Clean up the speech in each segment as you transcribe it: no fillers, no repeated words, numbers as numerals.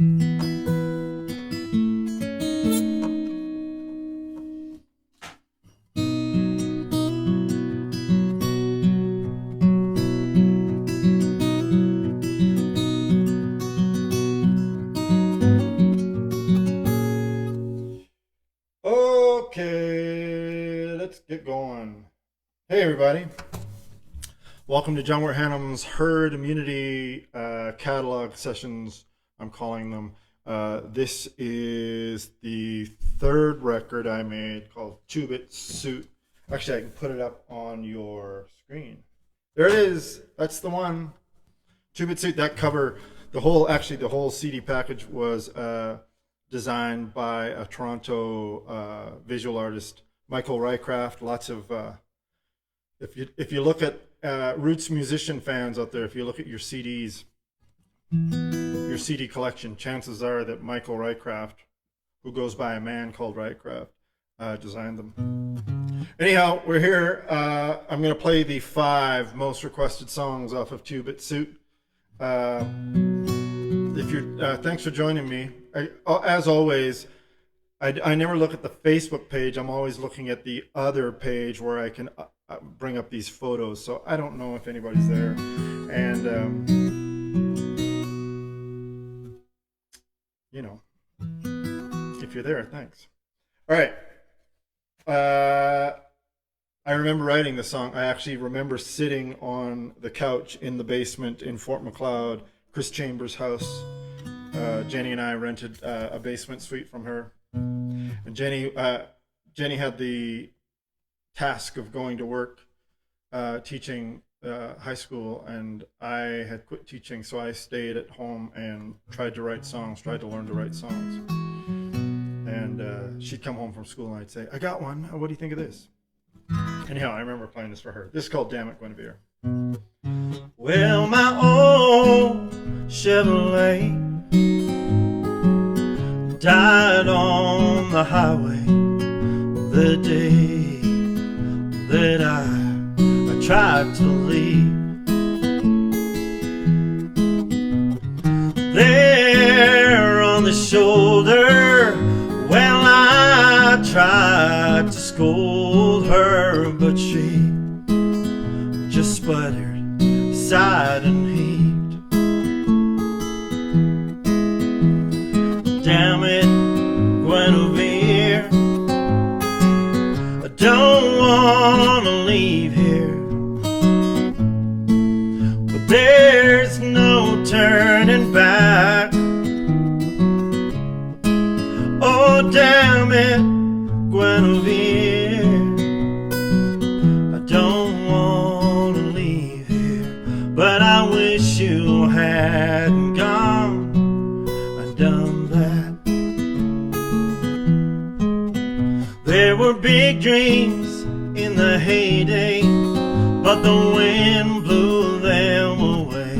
Okay, let's get going. Hey, everybody. Welcome to John Wort Hannam's Herd Immunity Catalog Sessions, I'm calling them. This is the third record I made called Two-Bit Suit. Actually, I can put it up on your screen. There it is. That's the one. Two-Bit Suit. That cover, the whole CD package was designed by a Toronto visual artist, Michael Rycraft. Lots of, if you look at roots musician fans out there, if you look at your CDs, your CD collection, chances are that Michael Rycraft, who goes by a man called Rycraft, designed them. Anyhow, we're here. I'm going to play the 5 most requested songs off of Two-Bit Suit. Thanks for joining me. As always, I never look at the Facebook page. I'm always looking at the other page where I can bring up these photos. So I don't know if anybody's there. And, if you're there, thanks. All right. I remember writing the song. I actually remember sitting on the couch in the basement in Fort Macleod, Chris Chambers' house. Jenny and I rented a basement suite from her, and Jenny had the task of going to work teaching high school, and I had quit teaching, so I stayed at home and tried to learn to write songs. And she'd come home from school and I'd say, "I got one. What do you think of this?" Anyhow, I remember playing this for her. This is called "Damn It, Guinevere." Well, my old Chevrolet died on the highway the day that I tried to leave. There on the shoulder, well, I tried to scold her, but she just sputtered, sighed, and heaved. Damn it, Guinevere, I don't want to leave here, but there's no turning back. Oh, damn it, Guinevere, I don't want to leave here, but I wish you hadn't gone and done that. There were big dreams in the heyday, but the wind blew them away.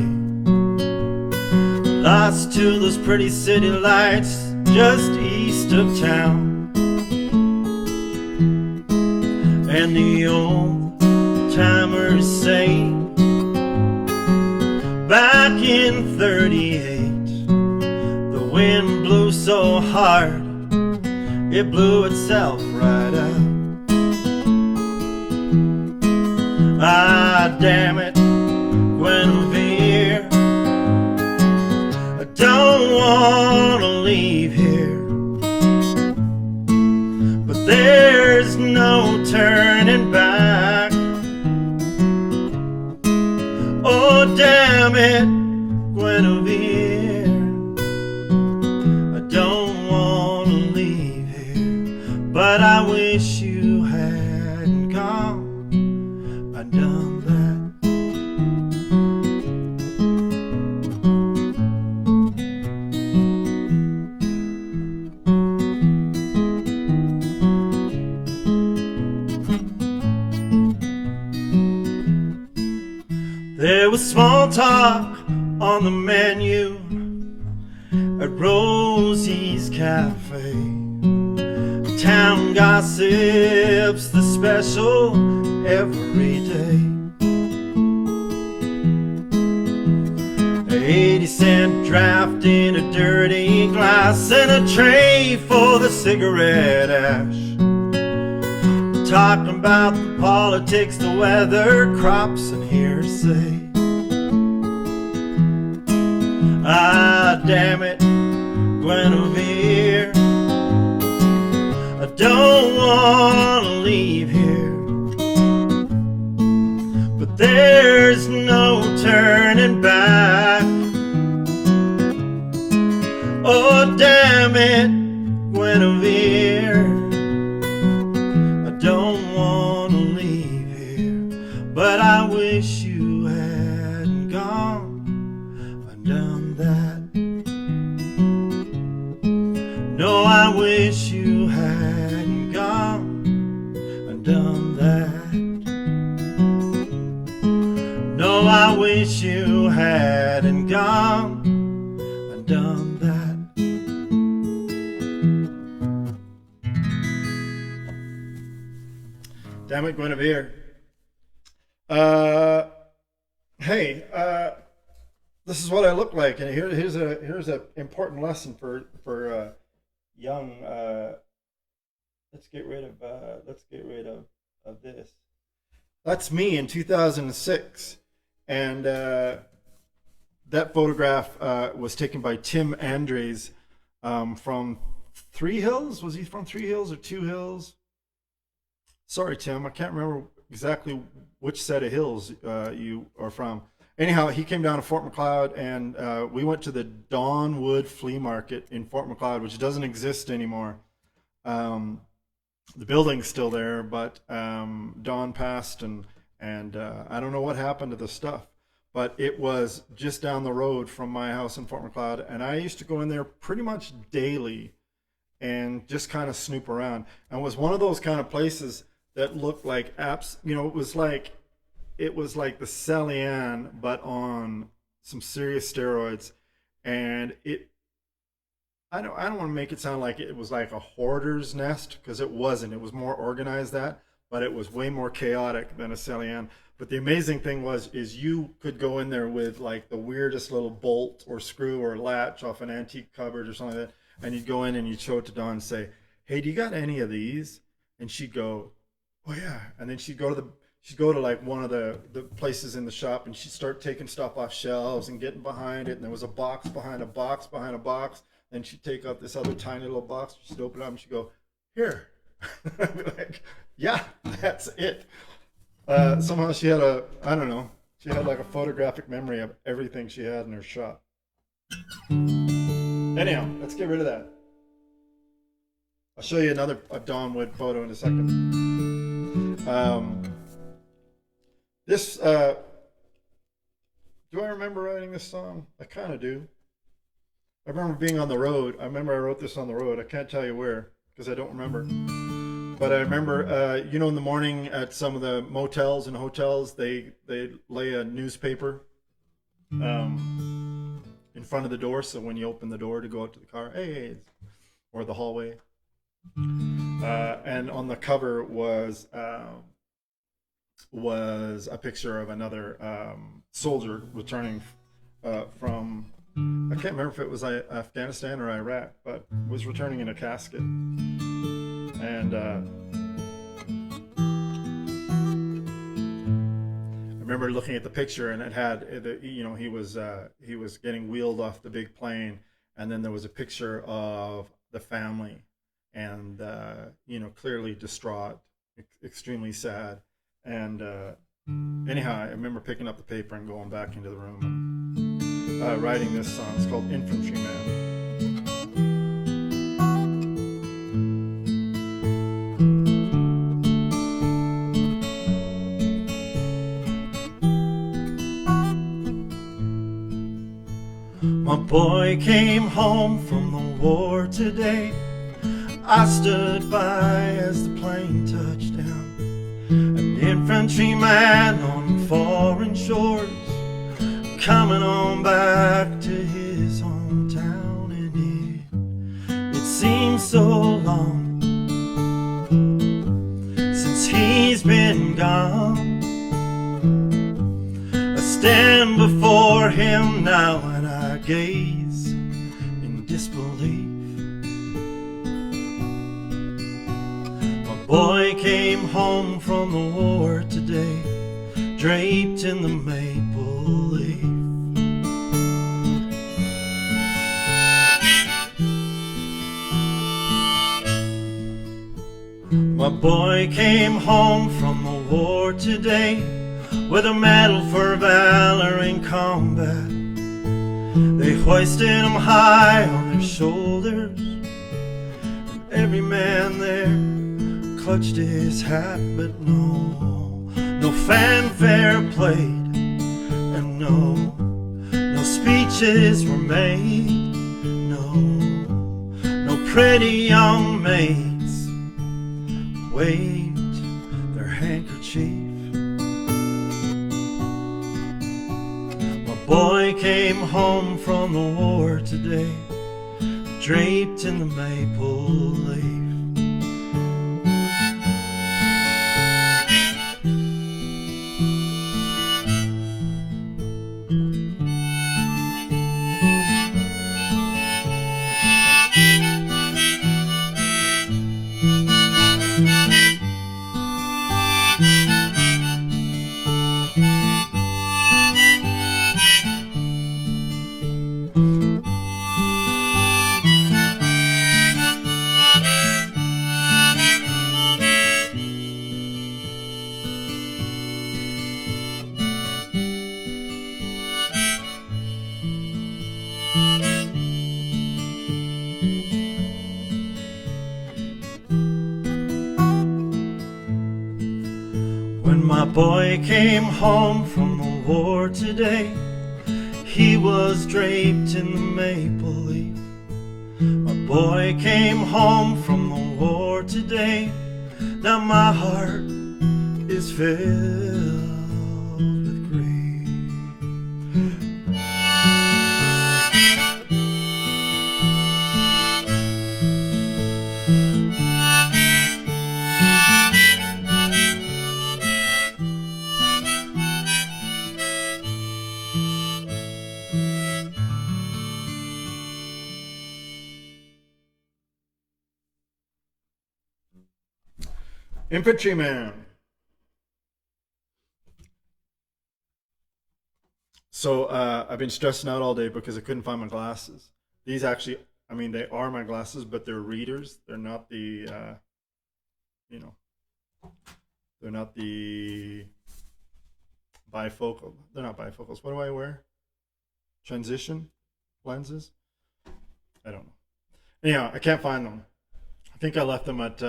Lost to those pretty city lights just east of town. And the old timers say back in 38 the wind blew so hard it blew itself right out. Ah, damn it, Guinevere, I don't want to leave here, but there's no turning back. Oh, damn it, Guinevere, I don't want to leave here, but I wish you hadn't gone and done that. There was small talk on the menu at Rosie's Cafe. Town gossips, the special every day. 80-cent draft in a dirty glass and a tray for the cigarette ash. Talking about the politics, the weather, crops, and hearsay. Ah, damn it, Guinevere, I don't want to leave here, but there's no turning back. Oh, damn it, Guinevere, I don't want to leave here, but I wish you hadn't gone and done that. No, I wish you hadn't gone and done that. No, I wish you hadn't gone and done that. Damn it, Guinevere. Hey, this is what I look like, and here's an important lesson for young. Let's get rid of this. That's me in 2006, and that photograph was taken by Tim Andres from Three Hills. Was he from Three Hills or Two Hills? Sorry, Tim, I can't remember exactly which set of hills you are from. Anyhow, he came down to Fort Macleod, and we went to the Dawnwood Flea Market in Fort Macleod, which doesn't exist anymore. The building's still there, but Dawn passed, and I don't know what happened to the stuff. But it was just down the road from my house in Fort Macleod, and I used to go in there pretty much daily and just kind of snoop around. And it was one of those kind of places that looked like apps, you know, it was like the Celian, but on some serious steroids. And I don't want to make it sound like it was like a hoarder's nest, because it wasn't. It was more organized but it was way more chaotic than a Celian. But the amazing thing is you could go in there with like the weirdest little bolt or screw or latch off an antique cupboard or something like that, and you'd go in and you'd show it to Dawn and say, "Hey, do you got any of these?" And she'd go, "Oh yeah." And then she'd go to like one of the places in the shop, and she'd start taking stuff off shelves and getting behind it, and there was a box behind a box behind a box. Then she'd take out this other tiny little box, she'd open it up and she'd go, "Here." I'd be like, "Yeah, that's it." Somehow she had she had like a photographic memory of everything she had in her shop. Anyhow, let's get rid of that. I'll show you a Dawnwood photo in a second. This, do I remember writing this song? I kind of do. I remember being on the road. I remember I wrote this on the road. I can't tell you where, because I don't remember. But I remember, in the morning at some of the motels and hotels, they lay a newspaper in front of the door. So when you open the door to go out to the car, hey, or the hallway. And on the cover was a picture of another soldier returning from, I can't remember if it was Afghanistan or Iraq, but was returning in a casket. And I remember looking at the picture, and it had, he was getting wheeled off the big plane, and then there was a picture of the family, and clearly distraught, extremely sad. And anyhow, I remember picking up the paper and going back into the room and writing this song. It's called Infantryman. My boy came home from the war today. I stood by as the plane touched down. An infantryman on foreign shores, coming on back to his hometown. And it seems so long since he's been gone. I stand before him now and gaze in disbelief. My boy came home from the war today, draped in the maple leaf. My boy came home from the war today with a medal for valor in combat. They hoisted him high on their shoulders, and every man there clutched his hat, but no fanfare played, and no speeches were made, no pretty young maids waved their handkerchief. My boy came home from the war today, draped in the maple leaf. When my boy came home from the war today, he was draped in the maple leaf. My boy came home from the war today. Now my heart is filled with grief. Infantryman. So I've been stressing out all day because I couldn't find my glasses. These actually, I mean, they are my glasses, but they're readers. They're not the, you know, they're not the bifocal. They're not bifocals. What do I wear? Transition lenses? I don't know. Anyhow, I can't find them. I think I left them at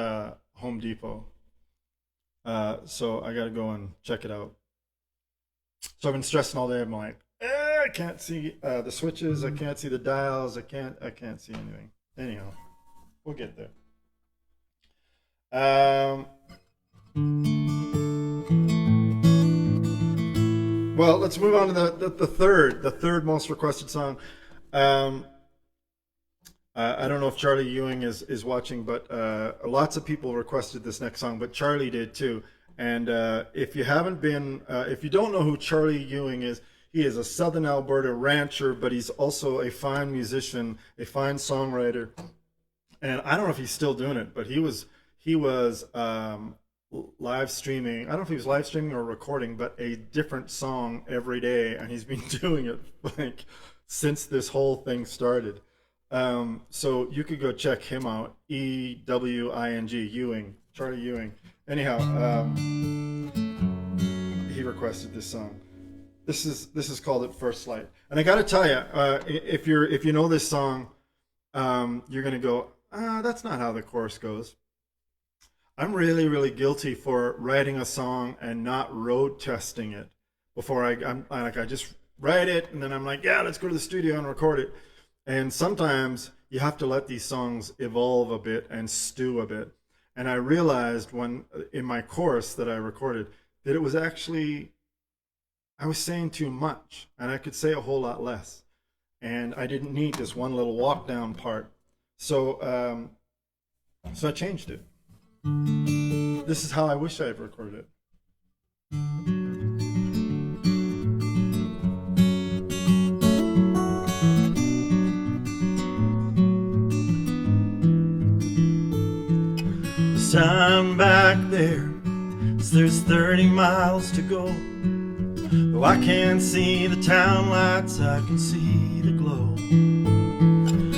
Home Depot. So I gotta go and check it out. So I've been stressing all day. I'm like, I can't see the switches. I can't see the dials. I can't see anything. Anyhow, we'll get there. Well, let's move on to the third most requested song. I don't know if Charlie Ewing is watching, but lots of people requested this next song, but Charlie did too. And if you haven't been, if you don't know who Charlie Ewing is, he is a Southern Alberta rancher, but he's also a fine musician, a fine songwriter. And I don't know if he's still doing it, but he was live streaming. I don't know if he was live streaming or recording, but a different song every day, and he's been doing it like since this whole thing started. So you could go check him out. Ewing, Ewing, Charlie Ewing. Anyhow, he requested this song. This is called "At First Light," and I got to tell you, if you know this song, you're gonna go, that's not how the chorus goes. I'm really guilty for writing a song and not road testing it before I just write it and then I'm like, yeah, let's go to the studio and record it. And sometimes you have to let these songs evolve a bit and stew a bit. And I realized when in my chorus that I recorded that it was actually, I was saying too much and I could say a whole lot less. And I didn't need this one little walk down part. So I changed it. This is how I wish I had recorded it. 'cause I'm back there, so there's 30 miles to go. Though I can't see the town lights, I can see the glow.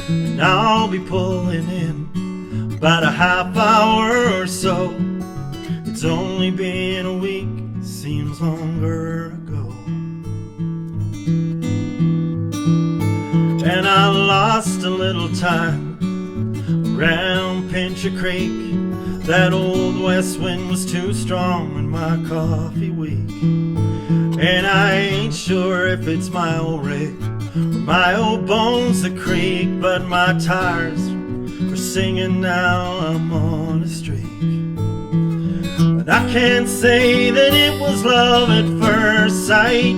And I'll be pulling in about a half hour or so. It's only been a week, seems longer ago. And I lost a little time around Pincher Creek. That old west wind was too strong and my coffee weak. And I ain't sure if it's my old rig or my old bones that creak, but my tires are singing now, I'm on a streak. And I can't say that it was love at first sight.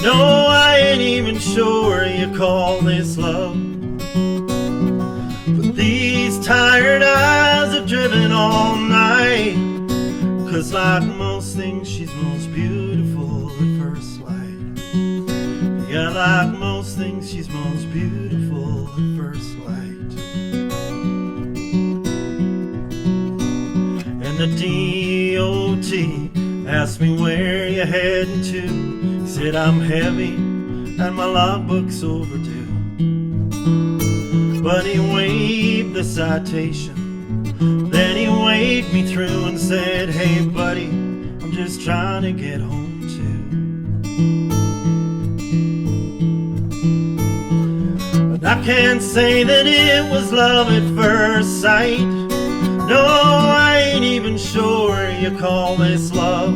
No, I ain't even sure you call this love. But these tired eyes have driven all night, 'cause like most things, she's most beautiful at first sight. Yeah, like most things, she's most beautiful at first light. And the DOT asked me where you heading to. He said I'm heavy and my logbook's overdue. But he waived the citation, then he waved me through and said, hey buddy, I'm just trying to get home too. But I can't say that it was love at first sight. No, I ain't even sure you call this love.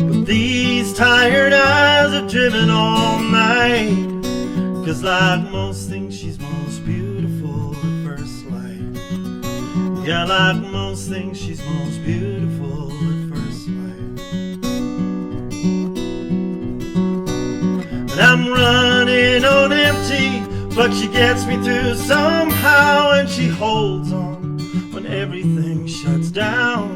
But these tired eyes have driven all night, 'cause like most things, she's most beautiful at first sight. Yeah, like most things, she's most beautiful at first sight. And I'm running on empty, but she gets me through somehow, and she holds on when everything shuts down.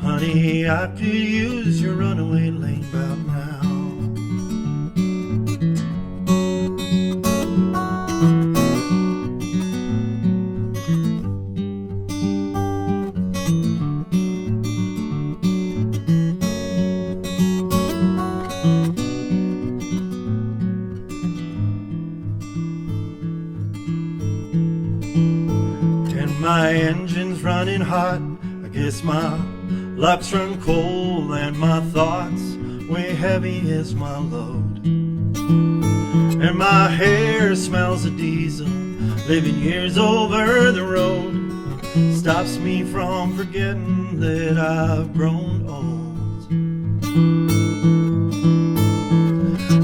Honey, I could use your runaway lane about now. My engine's running hot, I guess my luck's run cold, and my thoughts weigh heavy as my load. And my hair smells of diesel, living years over the road, stops me from forgetting that I've grown old.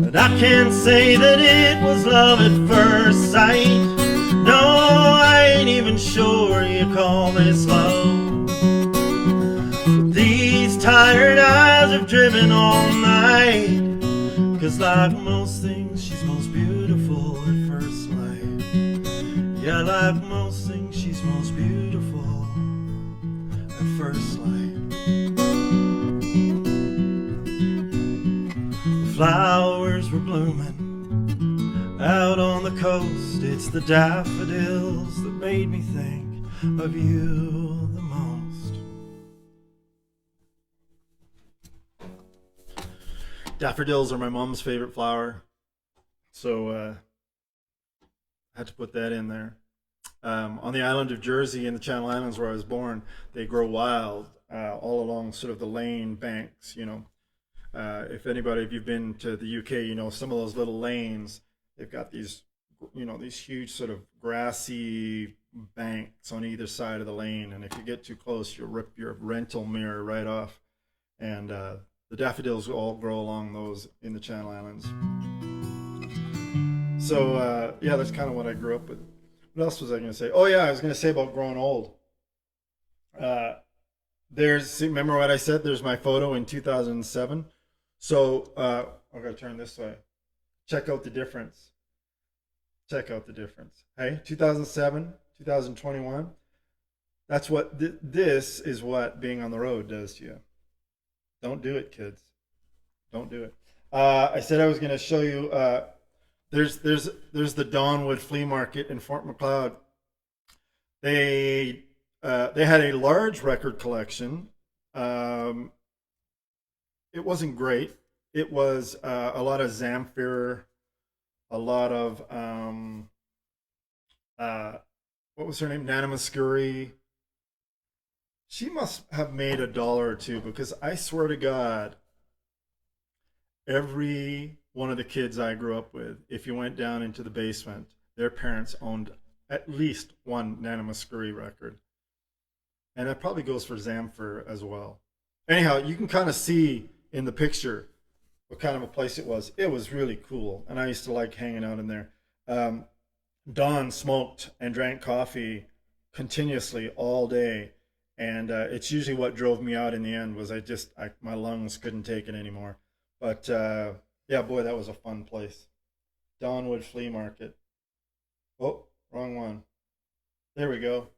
And I can't say that it was love at first sight. No, I ain't even sure you call this love. But these tired eyes have driven all night, 'cause like most things, she's most beautiful at first sight. Yeah, like most things, she's most beautiful at first sight. The flowers were blooming out on the coast. It's the daffodils that made me think of you the most. Daffodils are my mom's favorite flower, so I had to put that in there. On the island of Jersey, in the Channel Islands where I was born, they grow wild all along sort of the lane banks, you know. If you've been to the UK, you know, some of those little lanes, they've got these, you know, these huge sort of grassy banks on either side of the lane, and if you get too close, you'll rip your rental mirror right off. And the daffodils all grow along those in the Channel Islands. So yeah, that's kind of what I grew up with. What else was I going to say? Oh yeah, I was going to say about growing old. Remember what I said? There's my photo in 2007. So I'm going to turn this way. Check out the difference. Check out the difference. Hey, 2007, 2021. That's what this is what being on the road does to you. Don't do it, kids. Don't do it. I said I was going to show you. There's the Dawnwood Flea Market in Fort Macleod. They they had a large record collection. Um, it wasn't great. It was a lot of Zamfir, a lot of uh, what was her name? Nana Muscuri. She must have made $1 or two because I swear to God, every one of the kids I grew up with, if you went down into the basement, their parents owned at least one Nana Muscuri record. And that probably goes for Zamfir as well. Anyhow, you can kind of see in the picture what kind of a place it was. It was really cool, and I used to like hanging out in there. Um, Don smoked and drank coffee continuously all day, and it's usually what drove me out in the end. Was my lungs couldn't take it anymore. But yeah, boy, that was a fun place. Donwood Flea Market. Oh, wrong one. There we go.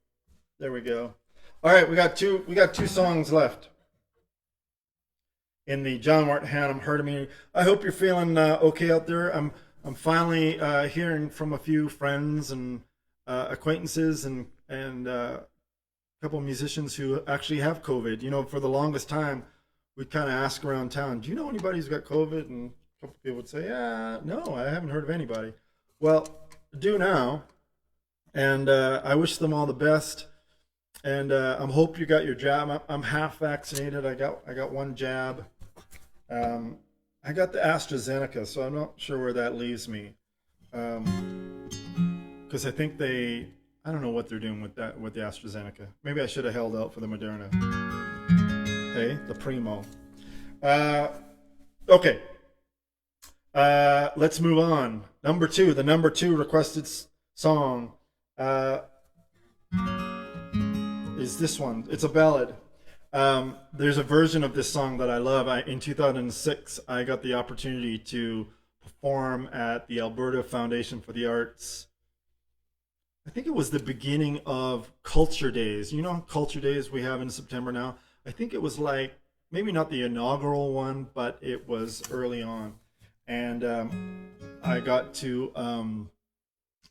There we go. All right, we got two songs left in the John Wort Hannam Herd Immunity. I hope you're feeling okay out there. I'm finally hearing from a few friends and acquaintances and a couple of musicians who actually have COVID. You know, for the longest time, we kind of ask around town, "Do you know anybody who's got COVID?" And a couple of people would say, "Yeah, no, I haven't heard of anybody." Well, I do now, and I wish them all the best. And I hope you got your jab. I'm half vaccinated. I got one jab. Um, I got the AstraZeneca, so I'm not sure where that leaves me. Because I think I don't know what they're doing with that with the AstraZeneca. Maybe I should have held out for the Moderna. Hey, the Primo. Uh, okay, let's move on. Number two, the number two requested song uh, is this one. It's a ballad. There's a version of this song that I love. In 2006, I got the opportunity to perform at the Alberta Foundation for the Arts. I think it was the beginning of Culture Days. You know, Culture Days we have in September now. I think it was like maybe not the inaugural one, but it was early on, and I got to um,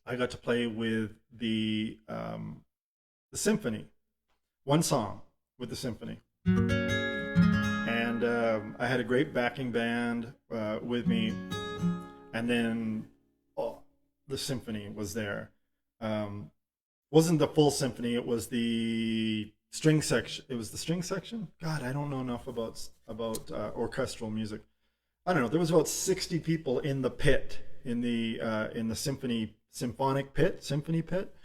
I got to play with the symphony, one song with the symphony, and I had a great backing band with me, and then oh, the symphony was there. Um, wasn't the full symphony; it was the string section. It was the string section. God, I don't know enough about orchestral music. I don't know. There was about 60 people in the pit in the symphony pit,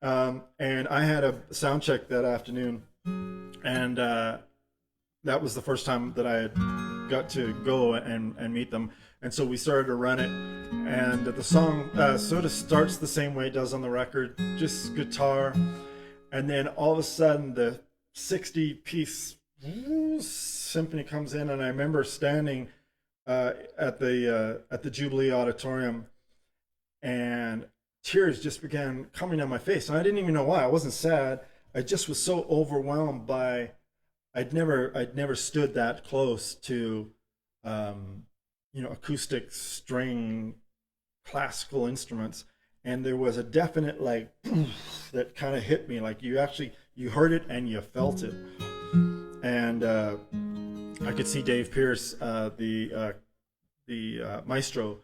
and I had a sound check that afternoon, and that was the first time that I had got to go and meet them. And so we started to run it, and the song sort of starts the same way it does on the record, just guitar, and then all of a sudden the 60-piece symphony comes in, and I remember standing at the Jubilee Auditorium, and tears just began coming down my face, and I didn't even know why. I wasn't sad. I just was so overwhelmed by I'd never stood that close to um, acoustic string classical instruments, and there was a definite like that kind of hit me, like you heard it and you felt it. And I could see Dave Pierce, the maestro,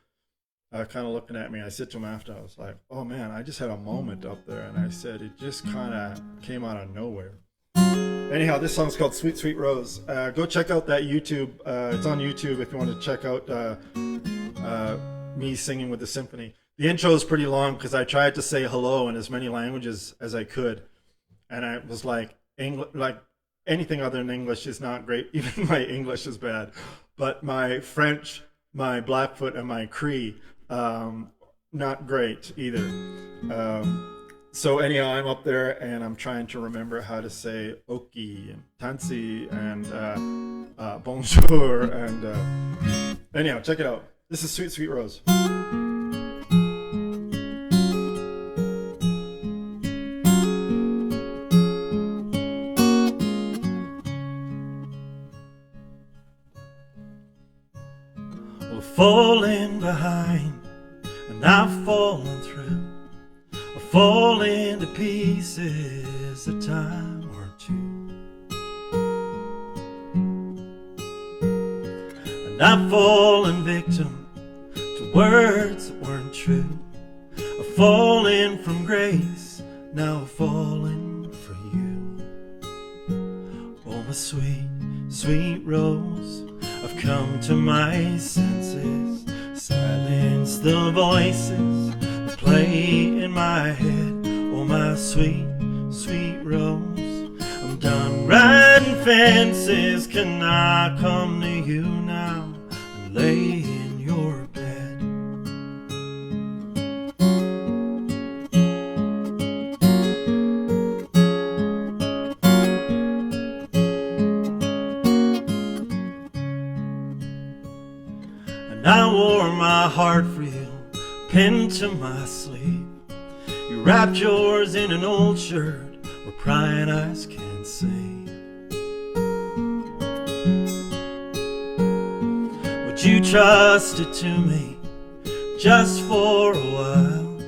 kind of looking at me. I said to him after, I was like, "Oh man, I just had a moment up there," and I said it just kind of came out of nowhere. Anyhow, this song's called "Sweet Sweet Rose." Go check out that YouTube. It's on YouTube if you want to check out me singing with the symphony. The intro is pretty long because I tried to say hello in as many languages as I could, and I was like, like anything other than English is not great. Even my English is bad, but my French, my Blackfoot, and my Cree, not great either. So anyhow, I'm up there and I'm trying to remember how to say "oki" and "tansi" and "bonjour" and anyhow, check it out. This is "Sweet Sweet Rose." We're falling behind, and I've fallen through. fall into pieces a time or two. And I've fallen victim to words that weren't true. I've fallen from grace, now I've fallen for you. Oh, my sweet, sweet rose, I've come to my senses. Silence the voices that play in my head. Oh, my sweet, sweet rose, I'm done riding fences. Can I come to you now and lay in your bed? And I wore my heart for you, pinned to my sleeve. You wrapped yours in an old shirt where prying eyes can't see. Would you trust it to me just for a while?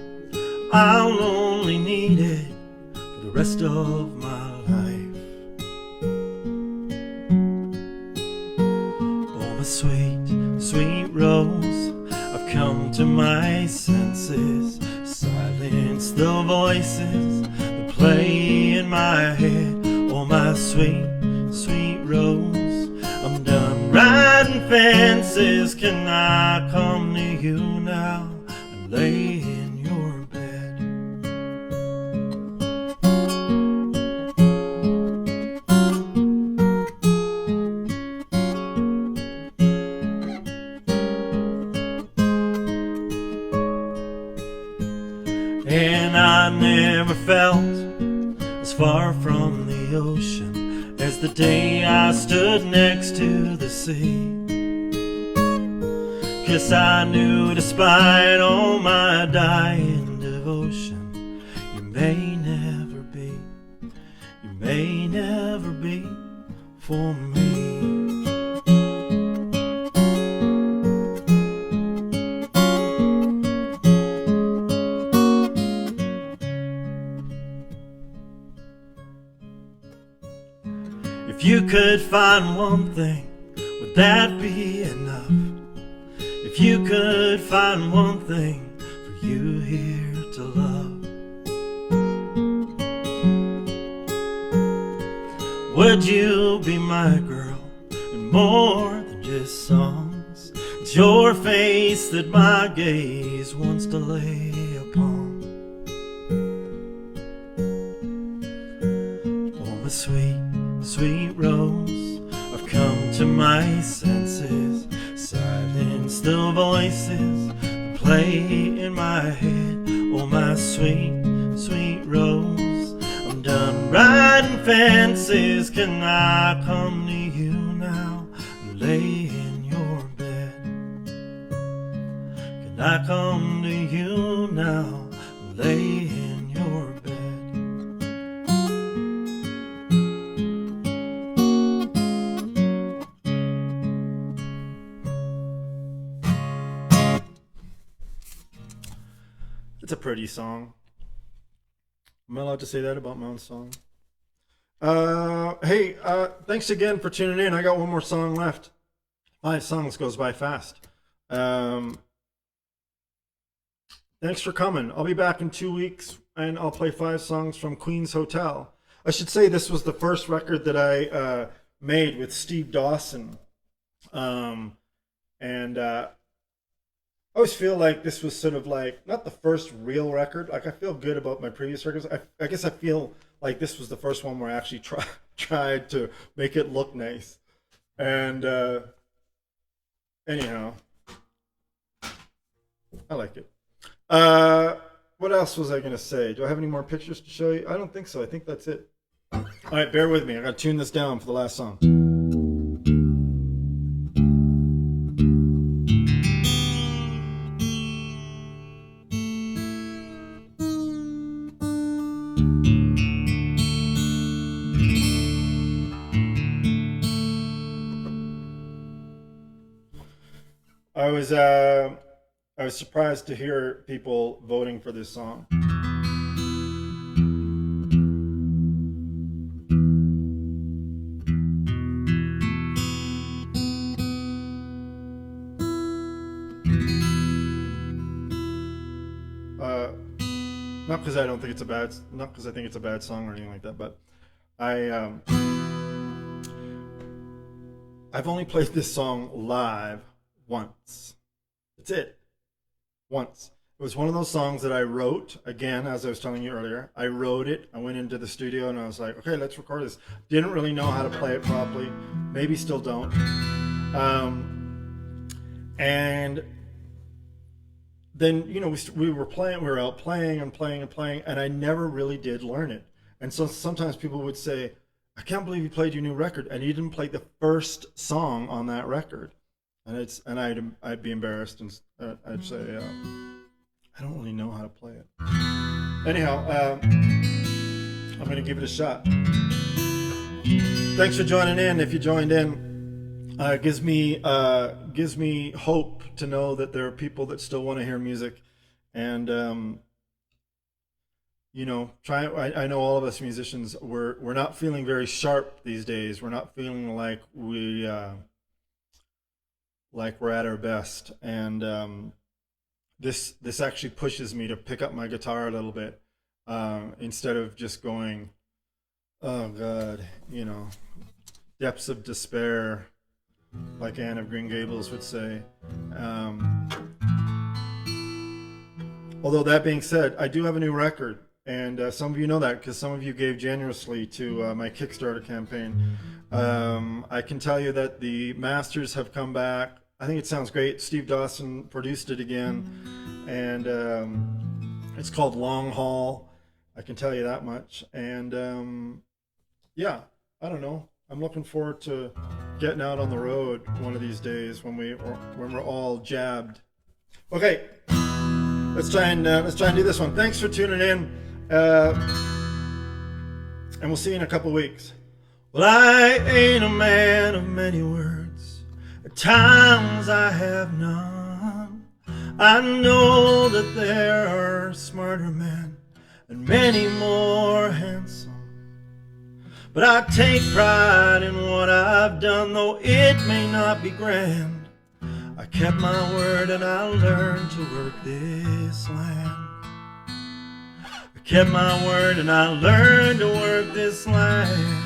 I'll only need it for the rest of my life. Oh, my sweet, sweet rose, I've come to my senses. Silence the voices that play in my head. Oh, my sweet, sweet rose, I'm done riding fences. Can I come to you now and lay in your bed? And I never felt as far from the ocean as the day I stood next to the sea. 'Cause I knew despite all my dying devotion, you may never be for me. If you could find one thing, would that be enough? If you could find one thing for you here to love, would you be my girl and more than just songs? It's your face that my gaze wants to lay upon. Oh, my sweet, sweet rose, I've come to my senses. Silence the voices that play in my head. Oh, my sweet, sweet rose, I'm done riding fences. Can I come to you now and lay in your bed? Can I come to you now and lay in your bed? It's a pretty song. Am I allowed to say that about my own song? Hey, thanks again for tuning in. I got one more song left. 5 songs goes by fast. Thanks for coming. I'll be back in 2 weeks, and I'll play 5 songs from Queen's Hotel. I should say this was the first record that I made with Steve Dawson. I always feel like this was sort of like not the first real record. Like I feel good about my previous records. I guess I feel like this was the first one where I actually tried to make it look nice. And anyhow, I like it. What else was I gonna say? Do I have any more pictures to show you? I don't think so. I think that's it. All right, bear with me. I gotta tune this down for the last song. I was surprised to hear people voting for this song. Not because I don't think it's a bad, not because I think it's a bad song or anything like that, but I've only played this song live once. That's it. Once. It was one of those songs that I wrote, again, as I was telling you earlier. I wrote it, I went into the studio and I was like, okay, let's record this. Didn't really know how to play it properly. Maybe still don't. And then, you know, we were out playing and playing and playing, and I never really did learn it. And so sometimes people would say, I can't believe you played your new record and you didn't play the first song on that record. And I'd be embarrassed and I'd say, I don't really know how to play it. Anyhow, I'm going to give it a shot. Thanks for joining in. If you joined in, gives me hope to know that there are people that still want to hear music, and you know, I know all of us musicians, we're not feeling very sharp these days. We're not feeling like we're at our best, and this actually pushes me to pick up my guitar a little bit, instead of just going, oh God, you know, depths of despair, like Anne of Green Gables would say. Although that being said, I do have a new record, and some of you know that because some of you gave generously to my Kickstarter campaign. I can tell you that the masters have come back. I think it sounds great. Steve Dawson produced it again, and it's called Long Haul. I can tell you that much. And yeah, I don't know. I'm looking forward to getting out on the road one of these days when we're all jabbed. Okay, let's try and do this one. Thanks for tuning in, and we'll see you in a couple weeks. Well, I ain't a man of many words. At times I have none. I know that there are smarter men and many more handsome. But I take pride in what I've done, though it may not be grand. I kept my word and I learned to work this land. I kept my word and I learned to work this land.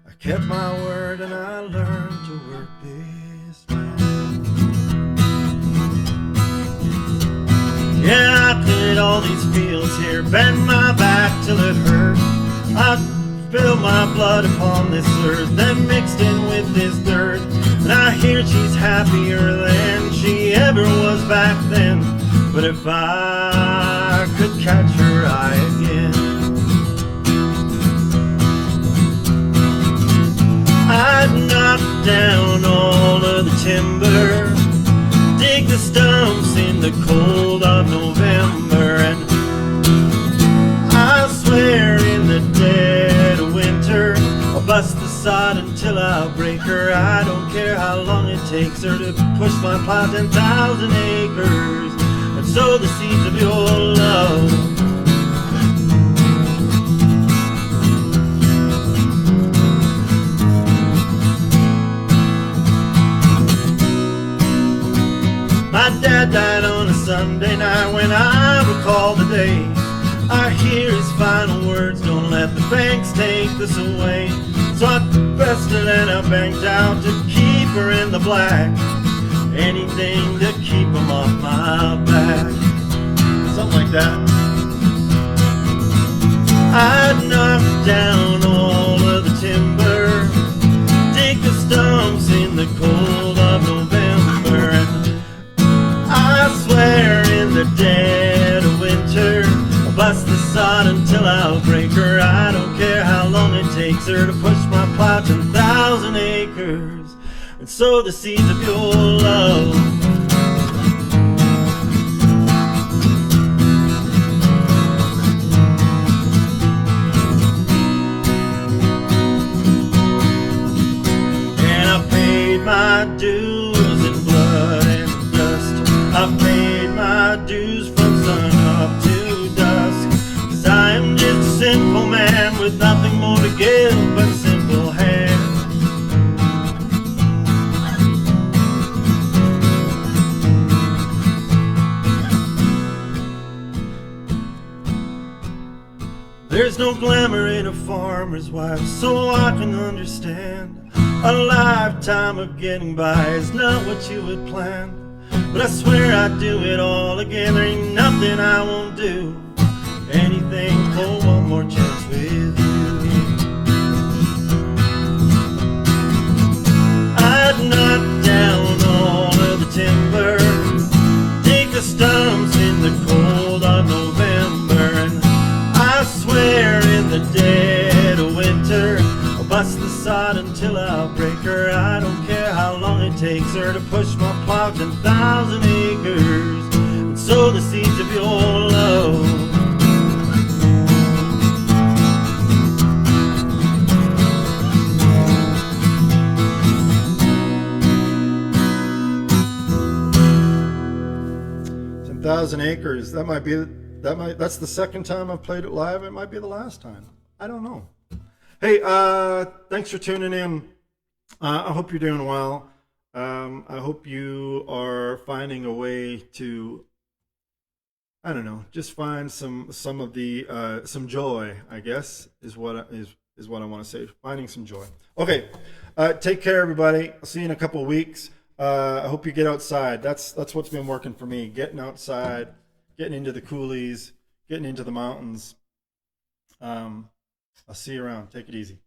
I kept my word and I learned to work this land. Yeah, I cleared all these fields here, bent my back till it hurt. I spilled my blood upon this earth, then mixed in with this dirt. And I hear she's happier than she ever was back then. But if I could catch her eye again, I'd knock down all of the timber, dig the stumps in the cold of November, and I swear in the dead of winter I'll bust the sod until I break her. I don't care how long it takes her to push my plow 10,000 acres and sow the seeds of your love. My dad died on a Sunday night. When I recall the day, I hear his final words, don't let the banks take this away. So I bested and I banked out to keep her in the black. Anything to keep him off my back. Something like that. I'd knock down all of the timber, dig the stumps in the cold of November, and I swear in the dead of winter I'll bust the sod until I'll break her. I don't care how long it takes her to push my plow 10,000 acres and sow the seeds of your love. And I paid my dues in blood and dust. I paid my dues from sun up to dusk. 'Cause I am just a sinful man with nothing more to give but simple hands. There's no glamour in a farmer's wife, so I can understand. A lifetime of getting by is not what you had planned. But I swear I'd do it all again. There ain't nothing I won't do. Anything for one more chance with you. I'd knock down all of the timber, take the stumps in the cold of November, and I swear in the dead of winter I'll bust the sod until I'll break her. I don't care how long it takes her to push my plow 10,000 acres and sow the seeds of your love. 10,000 acres. That's the second time I've played it live. It might be the last time. I don't know. Hey, thanks for tuning in. I hope you're doing well. I hope you are finding a way to, I don't know, just find some of the some joy, I guess, is what I want to say. Finding some joy. Okay, take care, everybody. I'll see you in a couple of weeks. I hope you get outside. That's what's been working for me. Getting outside, getting into the coulees, getting into the mountains. I'll see you around. Take it easy.